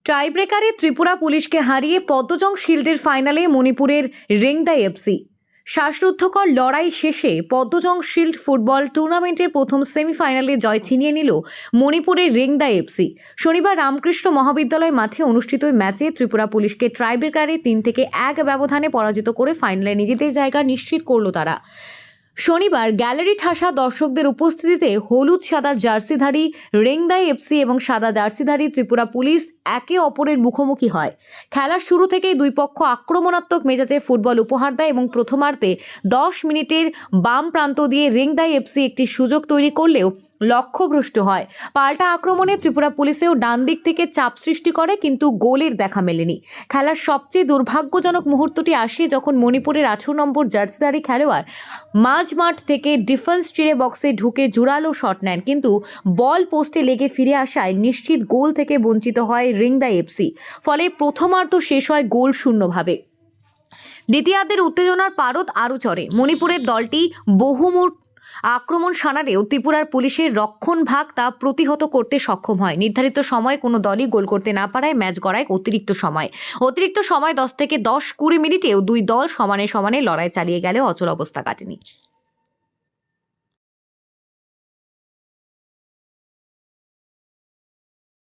টাইব্রেকারে ত্রিপুরা পুলিশকে হারিয়ে পদ্মজং শিল্ডের ফাইনালে মণিপুরের রেংদা এফসি। শ্বাসরুদ্ধকর লড়াই শেষে পদ্মজং শিল্ড ফুটবল টুর্নামেন্টের প্রথম সেমিফাইনালে জয় ছিনিয়ে নিল মণিপুরের রেংদা এফসি। শনিবার রামকৃষ্ণ মহাবিদ্যালয় মাঠে অনুষ্ঠিত ম্যাচে ত্রিপুরা পুলিশকে টাইব্রেকারে 3-1 ব্যবধানে পরাজিত করে ফাইনালে নিজেদের জায়গা নিশ্চিত করল তারা। শনিবার গ্যালারি ঠাসা দর্শকদের উপস্থিতিতে হলুদ সাদা জার্সিধারী রেংদা এফসি এবং সাদা জার্সিধারী ত্রিপুরা পুলিশ একে অপরের মুখোমুখি হয়। খেলার শুরু থেকেই দুই পক্ষ আক্রমণাত্মক মেজাজে ফুটবল উপহার দেয় এবং প্রথমার্ধে 10 মিনিটের বাম প্রান্ত দিয়ে রেংদা এফসি একটি সুযোগ তৈরি করলেও লক্ষ্যভ্রষ্ট হয়। পাল্টা আক্রমণে ত্রিপুরা পুলিশেও ডান দিক থেকে চাপ সৃষ্টি করে, কিন্তু গোলের দেখা মেলেনি। খেলার সবচেয়ে দুর্ভাগ্যজনক মুহূর্তটি আসে যখন মণিপুরের 18 নম্বর জার্সিধারী খেলোয়াড় মাঝমাঠ থেকে ডিফেন্স চিরে বক্সে ঢুকে জোরালো শট নেন, কিন্তু বল পোস্টে লেগে ফিরে আসায় নিশ্চিত গোল থেকে বঞ্চিত হয় রেংদা এফসি। ফলে প্রথমার্ধ শেষ হয় গোল শূন্যভাবে। দ্বিতীয়ার্ধের উত্তেজনার পারদ আরও চড়ে। মণিপুরের দলটি বহুমুখ আক্রমণ সানারেও ত্রিপুরার পুলিশের রক্ষণভাগ তা প্রতিহত করতে সক্ষম হয়। নির্ধারিত সময়ে কোনো দলই গোল করতে না পারায় ম্যাচ গড়ায় অতিরিক্ত সময় 10 থেকে 20 মিনিটেও দুই দল সমানে লড়াই চালিয়ে গেলেও অচল অবস্থা কাটেনি।